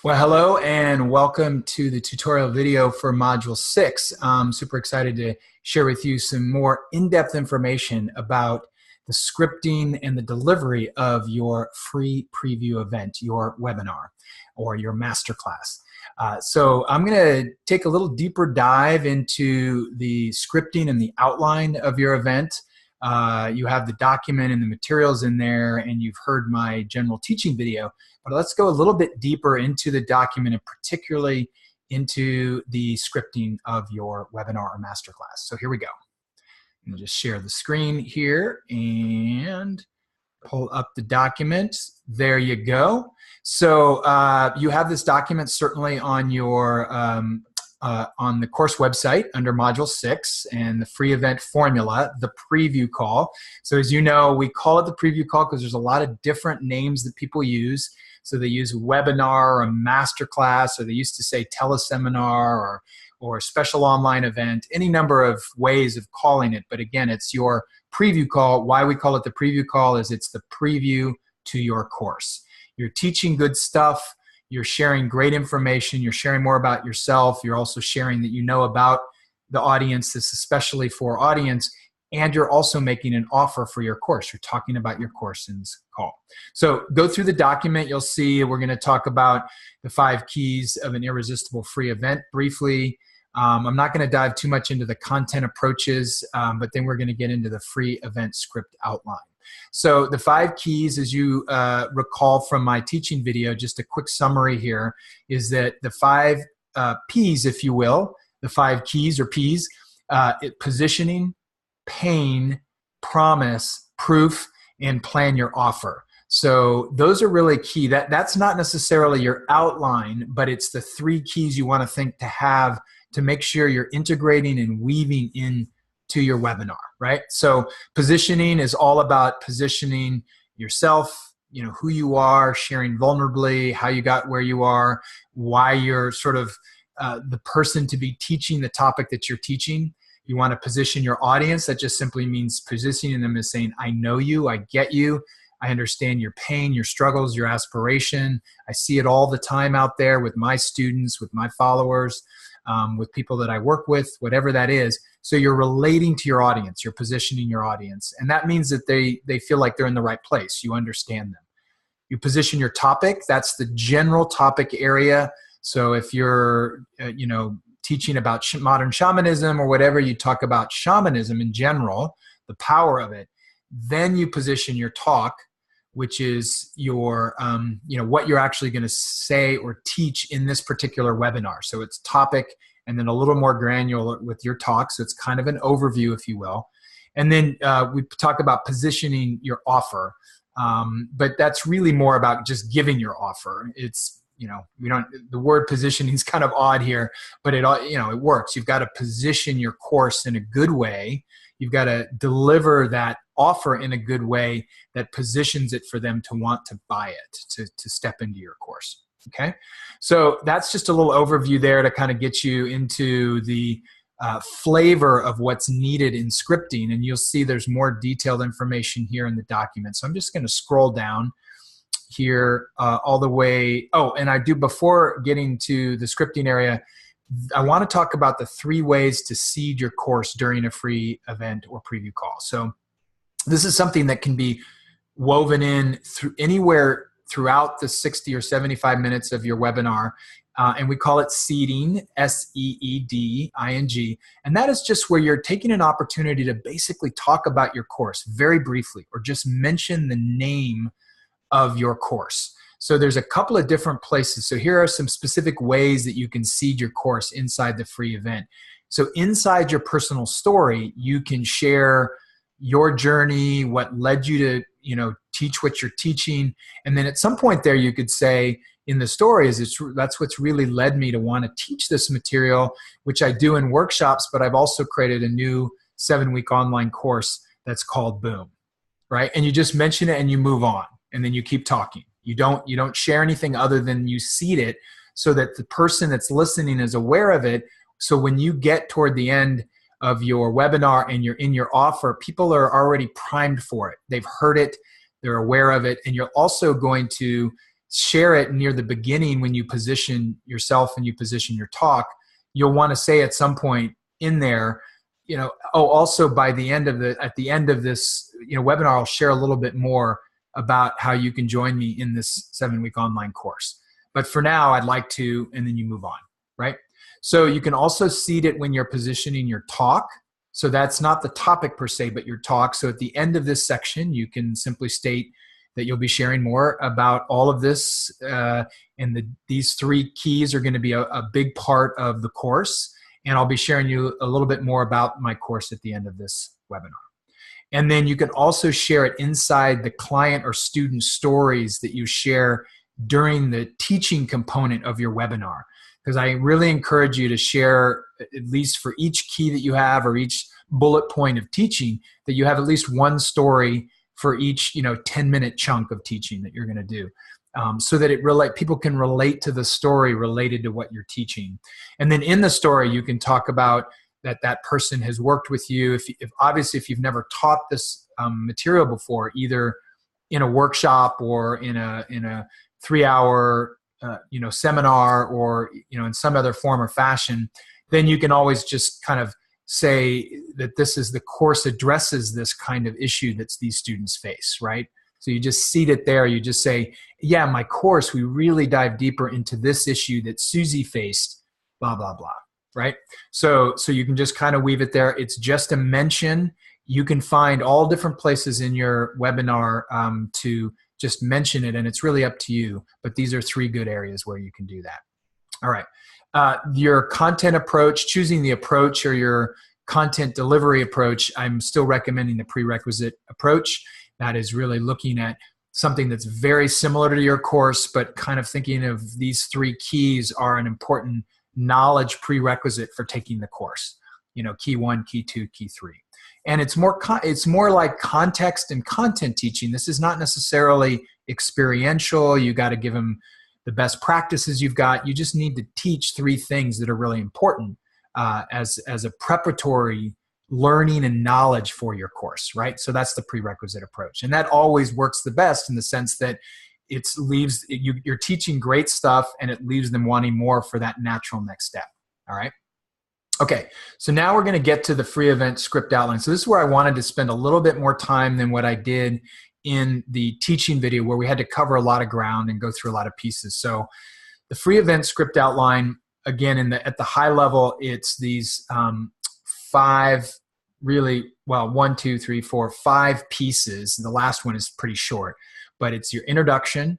Well, hello and welcome to the tutorial video for Module 6. I'm super excited to share with you some more in-depth information about the scripting and the delivery of your free preview event, your webinar, or your masterclass. So I'm going to take a little deeper dive into the scripting and the outline of your event. You have the document and the materials in there, and you've heard my general teaching video. But let's go a little bit deeper into the document and particularly into the scripting of your webinar or masterclass. So here we go. I'm going to just share the screen here and pull up the document. There you go. So you have this document certainly on your on the course website under Module 6 and the free event formula, the preview call. So as you know, we call it the preview call because there's a lot of different names that people use. So they use webinar or masterclass, or they used to say teleseminar or special online event, any number of ways of calling it. But again, it's your preview call. Why we call it the preview call is it's the preview to your course. You're teaching good stuff. You're sharing great information. You're sharing more about yourself. You're also sharing that you know about the audience. This is especially for audience. And you're also making an offer for your course. You're talking about your course in this call. So go through the document. You'll see we're going to talk about the 5 keys of an irresistible free event briefly. I'm not going to dive too much into the content approaches, but then we're going to get into the free event script outline. So the 5 keys, as you recall from my teaching video, just a quick summary here, is that the 5 P's, if you will, the 5 keys or P's, positioning, pain, promise, proof, and plan your offer. So those are really key. That's not necessarily your outline, but it's the 3 keys you want to think to have to make sure you're integrating and weaving in to your webinar, right? So positioning is all about positioning yourself, you know, who you are, sharing vulnerably, how you got where you are, why you're sort of the person to be teaching the topic that you're teaching. You want to position your audience. That just simply means positioning them as saying, I know you, I get you, I understand your pain, your struggles, your aspiration. I see it all the time out there with my students, with my followers, with people that I work with, whatever that is. So you're relating to your audience, you're positioning your audience. And that means that they feel like they're in the right place. You understand them. You position your topic. That's the general topic area. So if you're, teaching about modern shamanism or whatever, you talk about shamanism in general, the power of it. Then you position your talk, which is your, what you're actually going to say or teach in this particular webinar. So it's topic and then a little more granular with your talk. So it's kind of an overview, if you will. And then we talk about positioning your offer. But that's really more about just giving your offer. It's, the word positioning is kind of odd here, but it works. You've got to position your course in a good way. You've got to deliver that offer in a good way that positions it for them to want to buy it, to step into your course. Okay, so that's just a little overview there to kind of get you into the flavor of what's needed in scripting, and you'll see there's more detailed information here in the document. So I'm just going to scroll down here all the way. Oh, and I do, before getting to the scripting area, I want to talk about the 3 ways to seed your course during a free event or preview call. So this is something that can be woven in through anywhere throughout the 60 or 75 minutes of your webinar. And we call it seeding, S-E-E-D-I-N-G. And that is just where you're taking an opportunity to basically talk about your course very briefly, or just mention the name of your course. So there's a couple of different places. So here are some specific ways that you can seed your course inside the free event. So inside your personal story, you can share your journey, what led you to, teach what you're teaching. And then at some point there, you could say in the story, that's what's really led me to want to teach this material, which I do in workshops, but I've also created a new 7-week online course that's called Boom, right? And you just mention it and you move on. And then you keep talking. You don't share anything other than you seed it so that the person that's listening is aware of it. So when you get toward the end of your webinar and you're in your offer, people are already primed for it. They've heard it, they're aware of it, and you're also going to share it near the beginning when you position yourself and you position your talk. You'll want to say at some point in there, oh, also at the end of this, webinar, I'll share a little bit more about how you can join me in this 7-week online course. But for now, I'd like to, and then you move on, right? So you can also seed it when you're positioning your talk. So that's not the topic per se, but your talk. So at the end of this section, you can simply state that you'll be sharing more about all of this. These 3 keys are going to be a big part of the course. And I'll be sharing you a little bit more about my course at the end of this webinar. And then you can also share it inside the client or student stories that you share during the teaching component of your webinar. Because I really encourage you to share, at least for each key that you have or each bullet point of teaching, that you have at least one story for each 10-minute chunk of teaching that you're going to do. So that people can relate to the story related to what you're teaching. And then in the story, you can talk about that person has worked with you. If you've never taught this material before, either in a workshop or in a 3-hour seminar or in some other form or fashion, then you can always just kind of say that the course addresses this kind of issue that these students face, right? So you just seed it there. You just say, yeah, my course, we really dive deeper into this issue that Susie faced, blah, blah, blah, right? So you can just kind of weave it there. It's just a mention. You can find all different places in your webinar to just mention it, and it's really up to you. But these are 3 good areas where you can do that. All right. Your content approach, choosing the approach or your content delivery approach, I'm still recommending the prerequisite approach. That is really looking at something that's very similar to your course, but kind of thinking of these 3 keys are an important knowledge prerequisite for taking the course. Key 1, key 2, key 3. And it's more like context and content teaching. This is not necessarily experiential. You got to give them the best practices you've got. You just need to teach 3 things that are really important as a preparatory learning and knowledge for your course, right? So that's the prerequisite approach. And that always works the best in the sense that you're teaching great stuff and it leaves them wanting more for that natural next step, all right? Okay, so now we're going to get to the free event script outline. So this is where I wanted to spend a little bit more time than what I did in the teaching video, where we had to cover a lot of ground and go through a lot of pieces. So the free event script outline, again, at the high level, it's these 5 really, 1, 2, 3, 4, 5 pieces. The last one is pretty short, but it's your introduction,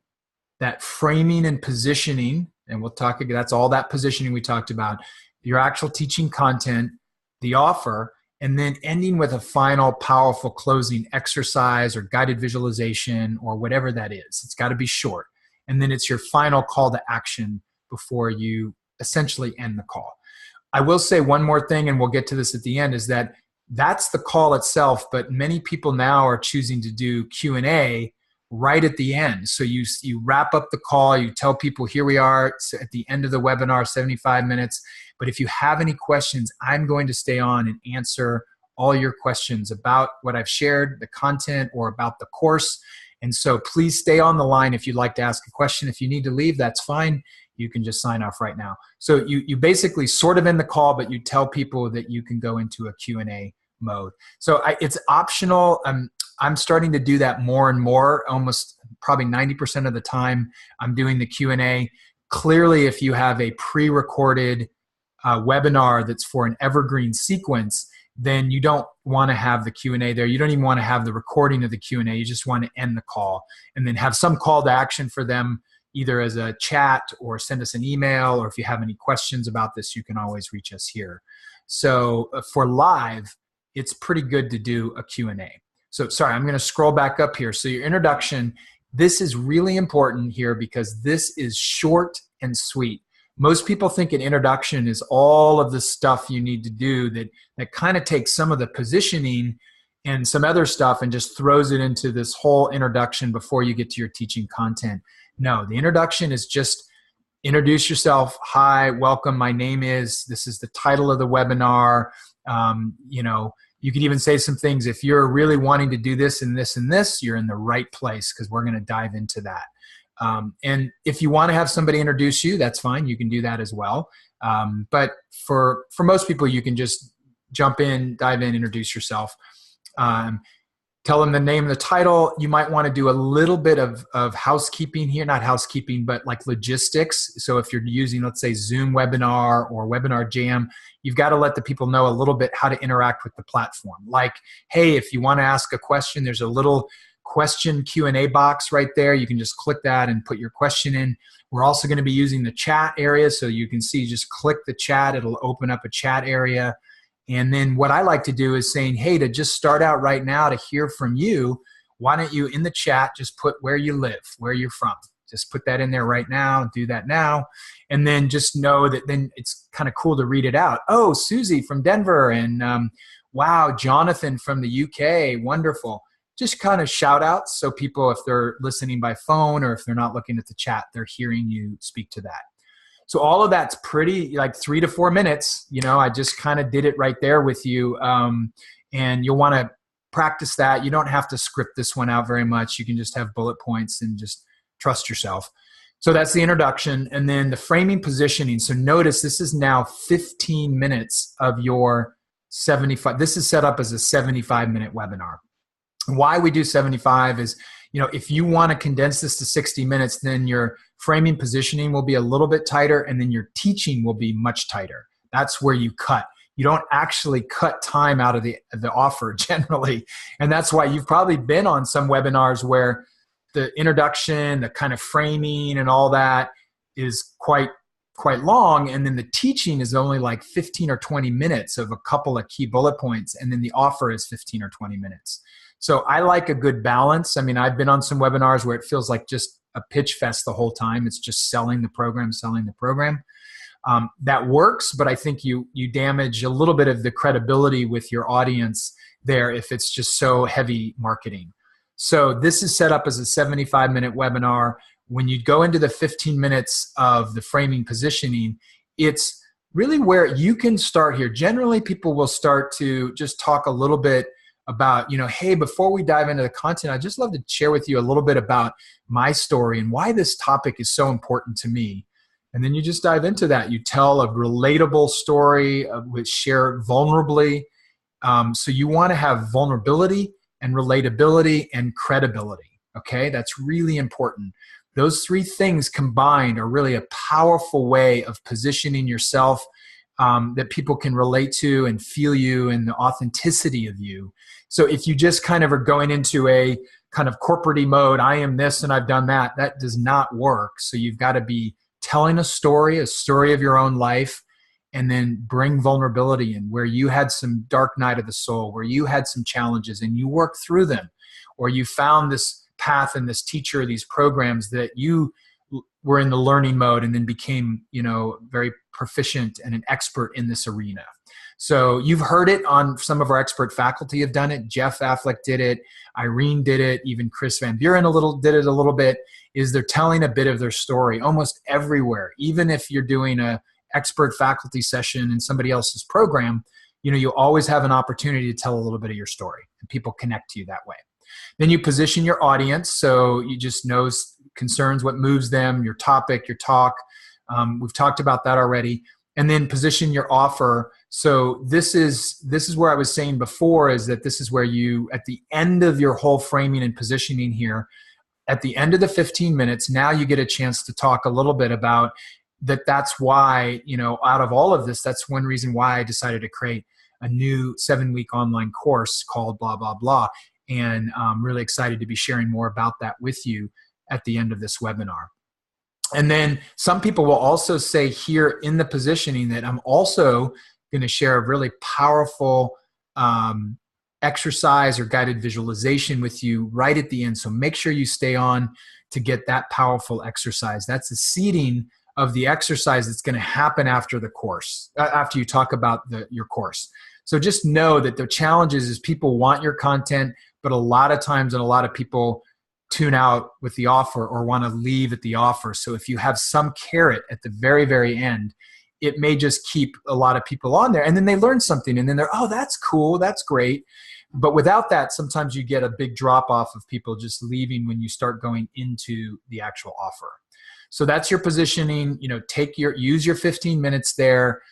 that framing and positioning, and that's all that positioning we talked about, your actual teaching content, the offer, and then ending with a final powerful closing exercise or guided visualization or whatever that is. It's got to be short. And then it's your final call to action before you essentially end the call. I will say one more thing, and we'll get to this at the end, is that's the call itself, but many people now are choosing to do Q&A right at the end. So you wrap up the call, you tell people, here we are at the end of the webinar, 75 minutes. But if you have any questions, I'm going to stay on and answer all your questions about what I've shared, the content, or about the course. And so please stay on the line if you'd like to ask a question. If you need to leave, that's fine. You can just sign off right now. So you basically sort of end the call, but you tell people that you can go into a Q&A mode. So it's optional. I'm starting to do that more and more. Almost probably 90% of the time I'm doing the Q&A. Clearly, if you have a pre-recorded webinar that's for an evergreen sequence, then you don't want to have the Q&A there. You don't even want to have the recording of the Q&A. You just want to end the call and then have some call to action for them, either as a chat or send us an email, or if you have any questions about this, you can always reach us here. So for live, it's pretty good to do a Q&A. So sorry, I'm going to scroll back up here. So your introduction, this is really important here because this is short and sweet. Most people think an introduction is all of the stuff you need to do that kind of takes some of the positioning and some other stuff and just throws it into this whole introduction before you get to your teaching content. No, the introduction is just introduce yourself. Hi, welcome. My name is, this is the title of the webinar. You could even say some things. If you're really wanting to do this and this and this, you're in the right place because we're going to dive into that. And if you want to have somebody introduce you, that's fine. You can do that as well. But for most people, you can just jump in, dive in, introduce yourself. Tell them the name and the title. You might want to do a little bit of housekeeping here, not housekeeping, but like logistics. So if you're using, let's say, Zoom webinar or Webinar Jam, you've got to let the people know a little bit how to interact with the platform. Like, hey, if you want to ask a question, there's a little question Q&A box right there. You can just click that and put your question in. We're also going to be using the chat area. So you can see, just click the chat. It'll open up a chat area. And then what I like to do is saying, hey, to just start out right now to hear from you, why don't you in the chat just put where you live, where you're from. Just put that in there right now, do that now. And then just know that then it's kind of cool to read it out. Oh, Susie from Denver, and wow, Jonathan from the UK, wonderful. Just kind of shout outs so people, if they're listening by phone or if they're not looking at the chat, they're hearing you speak to that. So all of that's pretty, like 3 to 4 minutes. You know, I just kind of did it right there with you. And you'll want to practice that. You don't have to script this one out very much. You can just have bullet points and just trust yourself. So that's the introduction. And then the framing positioning. So notice this is now 15 minutes of your 75. This is set up as a 75-minute webinar. Why we do 75 is, you know, if you want to condense this to 60 minutes, then your framing positioning will be a little bit tighter, and then your teaching will be much tighter. That's where you cut. You don't actually cut time out of the offer generally. And that's why you've probably been on some webinars where the introduction, the kind of framing and all that is quite long, and then the teaching is only like 15 or 20 minutes of a couple of key bullet points, and then the offer is 15 or 20 minutes. So I like a good balance. I mean, I've been on some webinars where it feels like just a pitch fest the whole time. It's just selling the program. That works, but I think you damage a little bit of the credibility with your audience there if it's just so heavy marketing. So this is set up as a 75-minute webinar. When you go into the 15 minutes of the framing positioning, it's really where you can start here. Generally, people will start to just talk a little bit about, you know, hey, before we dive into the content, I'd just love to share with you a little bit about my story and why this topic is so important to me. And then you just dive into that. You tell a relatable story, which share vulnerably. So you want to have vulnerability and relatability and credibility. Okay, that's really important. Those three things combined are really a powerful way of positioning yourself that people can relate to and feel you and the authenticity of you. So if you just kind of are going into a kind of corporate mode, I am this and I've done that, that does not work. So you've got to be telling a story of your own life, and then bring vulnerability in where you had some dark night of the soul, where you had some challenges and you worked through them, or you found this path and this teacher, these programs that you were in the learning mode and then became, you know, very proficient and an expert in this arena. So you've heard it on some of our expert faculty have done it. Jeff Affleck did it. Irene did it. Even Chris Van Buren did it a little bit. Is they're telling a bit of their story almost everywhere. Even if you're doing a expert faculty session in somebody else's program, you know, you always have an opportunity to tell a little bit of your story, and people connect to you that way. Then you position your audience, so you just know concerns, what moves them, your topic, your talk. We've talked about that already. And then position your offer. So this is where I was saying before, is that this is where you, at the end of your whole framing and positioning here, at the end of the 15 minutes, now you get a chance to talk a little bit about that. That's why, you know, out of all of this, that's one reason why I decided to create a new 7-week online course called blah, blah, blah. And I'm really excited to be sharing more about that with you at the end of this webinar. And then some people will also say here in the positioning that I'm also going to share a really powerful exercise or guided visualization with you right at the end. So make sure you stay on to get that powerful exercise. That's the seeding of the exercise that's going to happen after the course, after you talk about your course. So just know that the challenge is people want your content, but a lot of times and a lot of people tune out with the offer or want to leave at the offer. So if you have some carrot at the very, very end, it may just keep a lot of people on there, and then they learn something, and then they're, oh, that's cool, that's great. But without that, sometimes you get a big drop off of people just leaving when you start going into the actual offer. So that's your positioning. Use your 15 minutes there.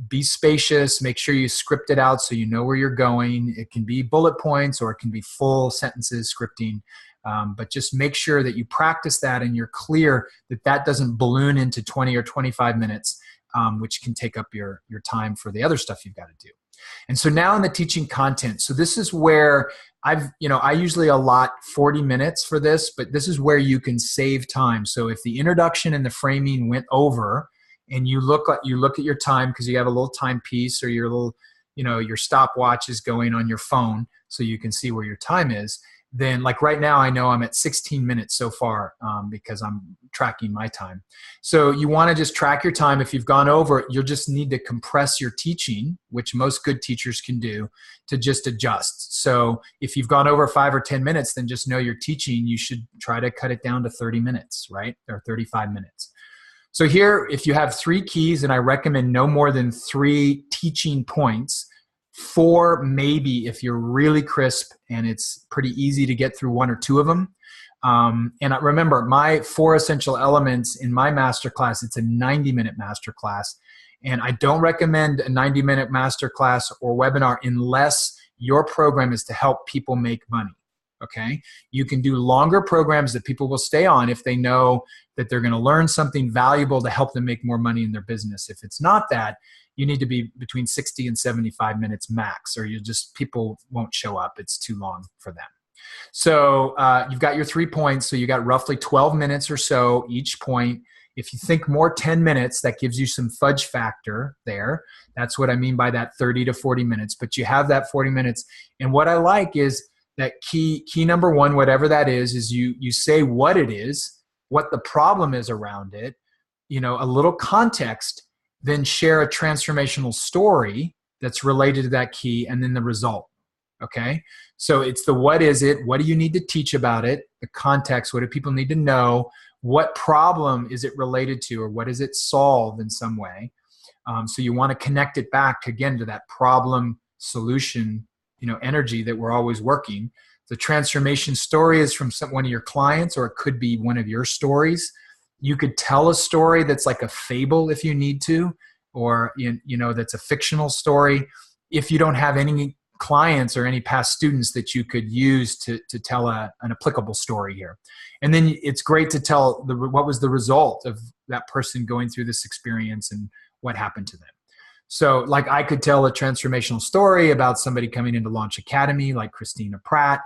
Be spacious. Make sure you script it out so you know where you're going. It can be bullet points or it can be full sentences scripting. But just make sure that you practice that and you're clear that that doesn't balloon into 20 or 25 minutes, which can take up your time for the other stuff you've got to do. And so now in the teaching content, so this is where I usually allot 40 minutes for this, but this is where you can save time. So if the introduction and the framing went over and you look at your time because you have a little timepiece or your little, your stopwatch is going on your phone so you can see where your time is, then like right now I know I'm at 16 minutes so far because I'm tracking my time. So you want to just track your time. If you've gone over, you'll just need to compress your teaching, which most good teachers can do, to just adjust. So if you've gone over 5 or 10 minutes, then just know your teaching, you should try to cut it down to 30 minutes, right? Or 35 minutes. So here, if you have 3 keys, and I recommend no more than 3 teaching points, 4 maybe if you're really crisp and it's pretty easy to get through 1 or 2 of them. And remember, my 4 essential elements in my masterclass, it's a 90-minute masterclass. And I don't recommend a 90-minute masterclass or webinar unless your program is to help people make money. Okay? You can do longer programs that people will stay on if they know that they're going to learn something valuable to help them make more money in their business. If it's not that, you need to be between 60 and 75 minutes max, or people won't show up. It's too long for them. So you've got your 3 points. So you got roughly 12 minutes or so each point. If you think more 10 minutes, that gives you some fudge factor there. That's what I mean by that 30 to 40 minutes. But you have that 40 minutes. And what I like is that key number 1, whatever that is you say what it is, what the problem is around it, a little context, then share a transformational story that's related to that key, and then the result, okay? So it's the what is it, what do you need to teach about it, the context, what do people need to know, what problem is it related to, or what does it solve in some way? So you want to connect it back, again, to that problem solution, energy that we're always working. The transformation story is from one of your clients, or it could be one of your stories. You could tell a story that's like a fable if you need to, or that's a fictional story. If you don't have any clients or any past students that you could use to tell an applicable story here. And then it's great to tell what was the result of that person going through this experience and what happened to them. So like I could tell a transformational story about somebody coming into Launch Academy, like Christina Pratt.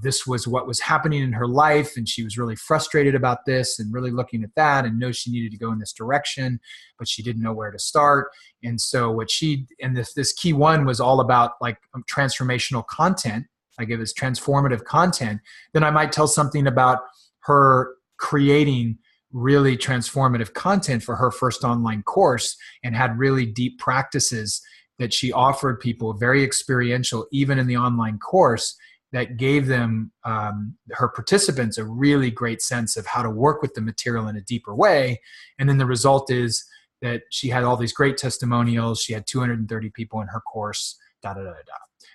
This was what was happening in her life, and she was really frustrated about this and really looking at that and knows she needed to go in this direction, but she didn't know where to start. And so this key 1 was all about like transformational content. I give this transformative content. Then I might tell something about her creating really transformative content for her first online course and had really deep practices that she offered people, very experiential, even in the online course, that gave them, her participants, a really great sense of how to work with the material in a deeper way. And then the result is that she had all these great testimonials. She had 230 people in her course,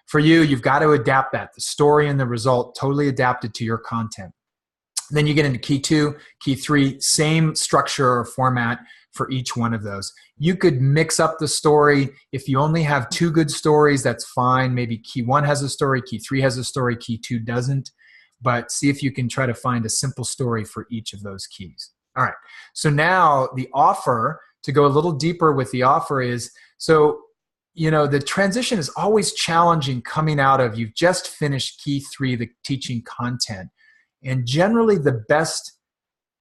For you, you've got to adapt that. The story and the result totally adapted to your content. Then you get into key 2, key 3, same structure or format for each one of those. You could mix up the story. If you only have 2 good stories, that's fine. Maybe key 1 has a story, key 3 has a story, key 2 doesn't. But see if you can try to find a simple story for each of those keys. All right. So now the offer, to go a little deeper with the offer is, the transition is always challenging coming out of, you've just finished key 3, the teaching content. And generally the best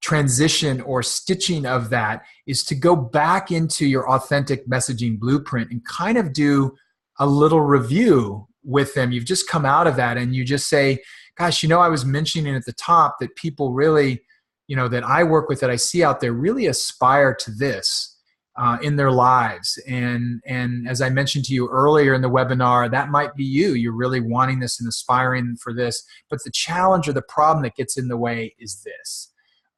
transition or stitching of that is to go back into your authentic messaging blueprint and kind of do a little review with them. You've just come out of that and you just say, gosh, I was mentioning at the top that people really, that I work with, that I see out there, really aspire to this in their lives. And as I mentioned to you earlier in the webinar, that might be you. You're really wanting this and aspiring for this, but the challenge or the problem that gets in the way is this.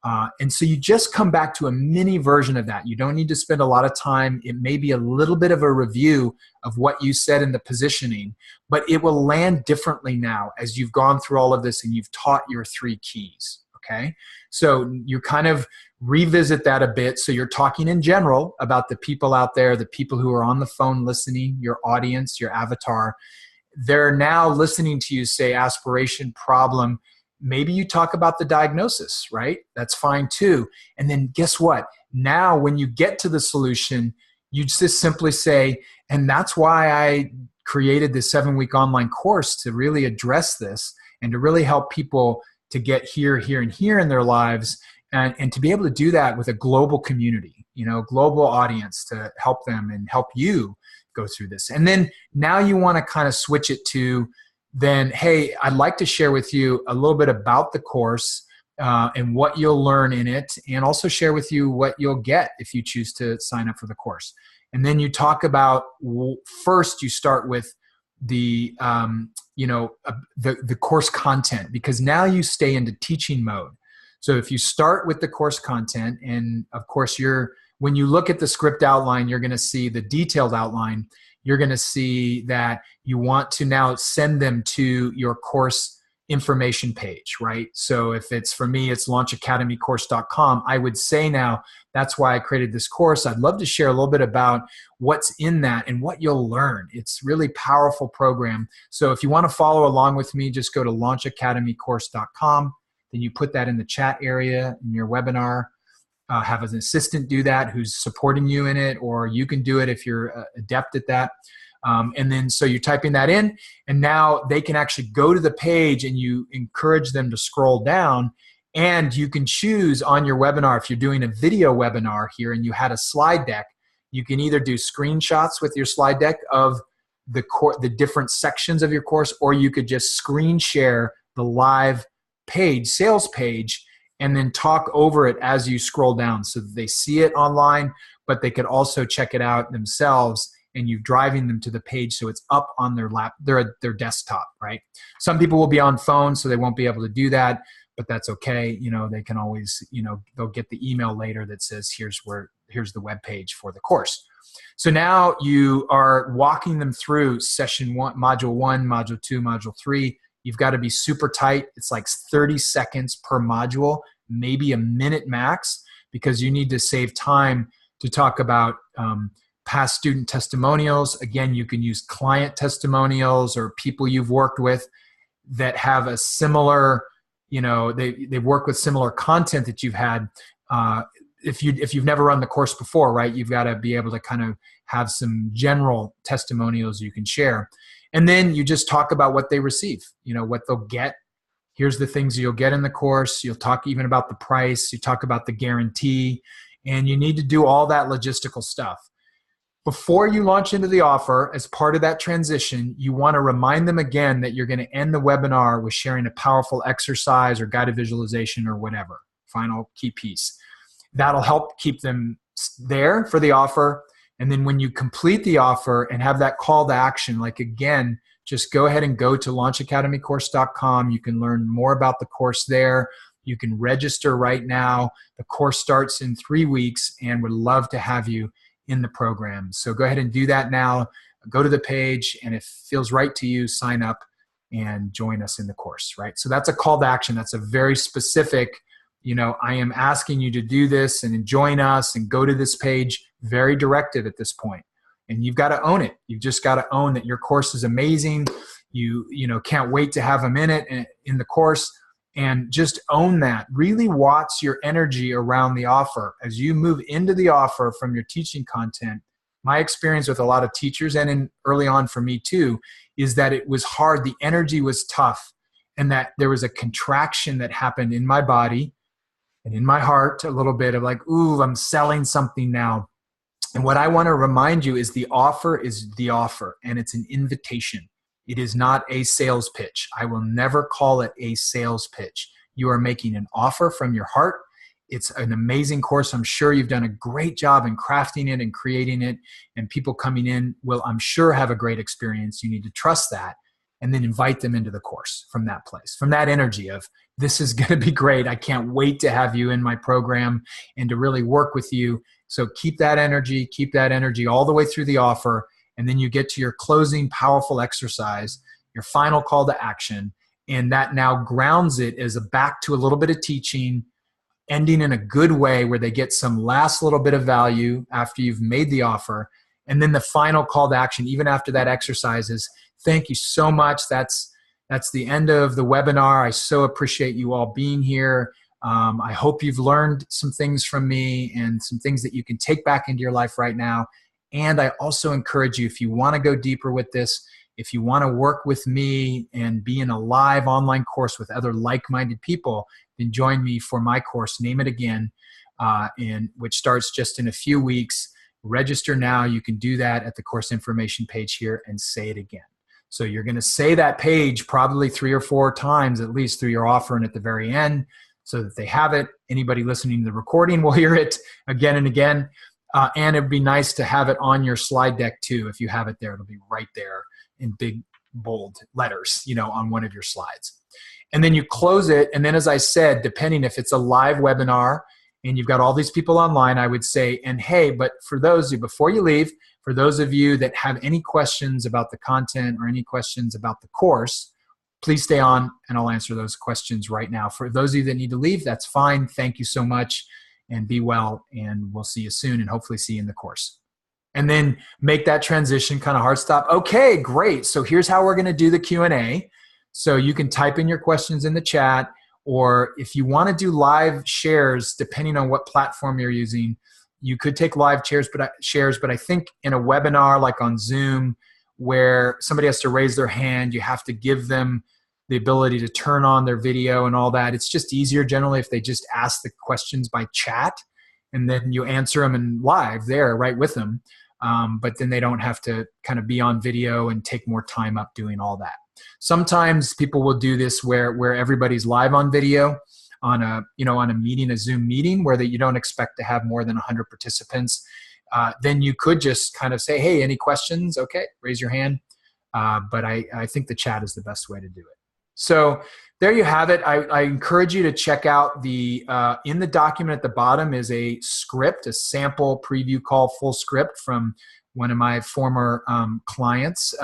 And so you just come back to a mini version of that. You don't need to spend a lot of time. It may be a little bit of a review of what you said in the positioning, but it will land differently now as you've gone through all of this and you've taught your 3 keys. Okay. So you kind of revisit that a bit. So you're talking in general about the people out there, the people who are on the phone listening, your audience, your avatar. They're now listening to you say aspiration, problem. Maybe you talk about the diagnosis, right? That's fine too. And then guess what? Now, when you get to the solution, you just simply say, and that's why I created this 7-week online course to really address this and to really help people to get here, here, and here in their lives. And to be able to do that with a global community, global audience to help them and help you go through this. And then now you want to kind of switch it to then, hey, I'd like to share with you a little bit about the course and what you'll learn in it, and also share with you what you'll get if you choose to sign up for the course. And then you talk about, first you start with the course content, because now you stay into teaching mode. So if you start with the course content, and of course when you look at the script outline, you're going to see the detailed outline. You're going to see that you want to now send them to your course information page, right? So if it's, for me, it's launchacademycourse.com, I would say now, that's why I created this course. I'd love to share a little bit about what's in that and what you'll learn. It's really powerful program. So if you want to follow along with me, just go to launchacademycourse.com. Then you put that in the chat area in your webinar. Have an assistant do that who's supporting you in it, or you can do it if you're adept at that. And then so you're typing that in, and now they can actually go to the page, and you encourage them to scroll down, and you can choose on your webinar, if you're doing a video webinar here and you had a slide deck, you can either do screenshots with your slide deck of the different sections of your course, or you could just screen share the live page, sales page, and then talk over it as you scroll down so that they see it online, but they could also check it out themselves, and you're driving them to the page so it's up on their desktop, right? Some people will be on phone, so they won't be able to do that, but that's okay. They can always, they'll get the email later that says, here's the web page for the course. So now you are walking them through session 1, module 1, module 2, module 3. You've got to be super tight. It's like 30 seconds per module, maybe a minute max, because you need to save time to talk about past student testimonials. Again, you can use client testimonials or people you've worked with that have a similar, they work with similar content that you've had. If you've never run the course before, right, you've got to be able to kind of have some general testimonials you can share. And then you just talk about what they receive, what they'll get. Here's the things you'll get in the course. You'll talk even about the price. You talk about the guarantee. And you need to do all that logistical stuff. Before you launch into the offer, as part of that transition, you want to remind them again that you're going to end the webinar with sharing a powerful exercise or guided visualization or whatever, final key piece. That'll help keep them there for the offer. And then when you complete the offer and have that call to action, like again, just go ahead and go to launchacademycourse.com. You can learn more about the course there. You can register right now. The course starts in 3 weeks, and would love to have you in the program. So go ahead and do that now. Go to the page, and if it feels right to you, sign up and join us in the course, right? So that's a call to action. That's a very specific, I am asking you to do this and join us and go to this page. Very directive at this point. And you've got to own it. You've just got to own that your course is amazing. You can't wait to have them in it, in the course, and just own that. Really watch your energy around the offer. As you move into the offer from your teaching content, my experience with a lot of teachers, and early on for me too, is that it was hard. The energy was tough, and that there was a contraction that happened in my body and in my heart, a little bit of like, ooh, I'm selling something now. And what I want to remind you is the offer is the offer, and it's an invitation. It is not a sales pitch. I will never call it a sales pitch. You are making an offer from your heart. It's an amazing course. I'm sure you've done a great job in crafting it and creating it, and people coming in will, I'm sure, have a great experience. You need to trust that. and then invite them into the course from that place, from that energy of, this is going to be great. I can't wait to have you in my program and to really work with you. So keep that energy all the way through the offer. And then you get to your closing powerful exercise, your final call to action. And that now grounds it as back to a little bit of teaching, ending in a good way where they get some last little bit of value after you've made the offer. And then the final call to action, even after that exercise, is thank you so much. That's the end of the webinar. I so appreciate you all being here. I hope you've learned some things from me and some things that you can take back into your life right now. And I also encourage you, if you want to go deeper with this, if you want to work with me and be in a live online course with other like-minded people, then join me for my course, Name It Again, which starts just in a few weeks. Register now. You can do that at the course information page here and say it again. So you're going to say that page probably 3 or 4 times at least through your offer and at the very end so that they have it. Anybody listening to the recording will hear it again and again. And it'd be nice to have it on your slide deck too. If you have it there, it'll be right there in big, bold letters, on one of your slides. And then you close it. And then, as I said, depending if it's a live webinar and you've got all these people online, I would say, and hey, but for those of you, before you leave, for those of you that have any questions about the content or any questions about the course, please stay on and I'll answer those questions right now. For those of you that need to leave, that's fine. Thank you so much and be well, and we'll see you soon and hopefully see you in the course. And then make that transition, kind of hard stop. Okay, great. So here's how we're going to do the Q&A. So you can type in your questions in the chat, or if you want to do live shares, depending on what platform you're using, you could take live shares, but I think in a webinar like on Zoom, where somebody has to raise their hand, you have to give them the ability to turn on their video and all that. It's just easier generally if they just ask the questions by chat, and then you answer them in live there right with them. But then they don't have to kind of be on video and take more time up doing all that. Sometimes people will do this where everybody's live on video on a meeting, a Zoom meeting where you don't expect to have more than 100 participants. Then you could just kind of say, hey, any questions? Okay, raise your hand. But I think the chat is the best way to do it. So there you have it. I encourage you to check out in the document at the bottom is a script, a sample preview call full script from one of my former clients,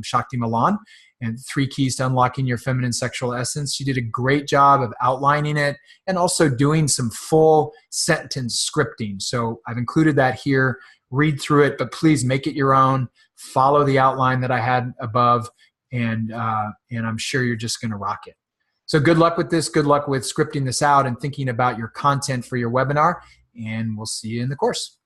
Shakti Malan, and 3 Keys to Unlocking Your Feminine Sexual Essence. She did a great job of outlining it and also doing some full sentence scripting. So I've included that here. Read through it, but please make it your own. Follow the outline that I had above, and I'm sure you're just going to rock it. So good luck with this. Good luck with scripting this out and thinking about your content for your webinar, and we'll see you in the course.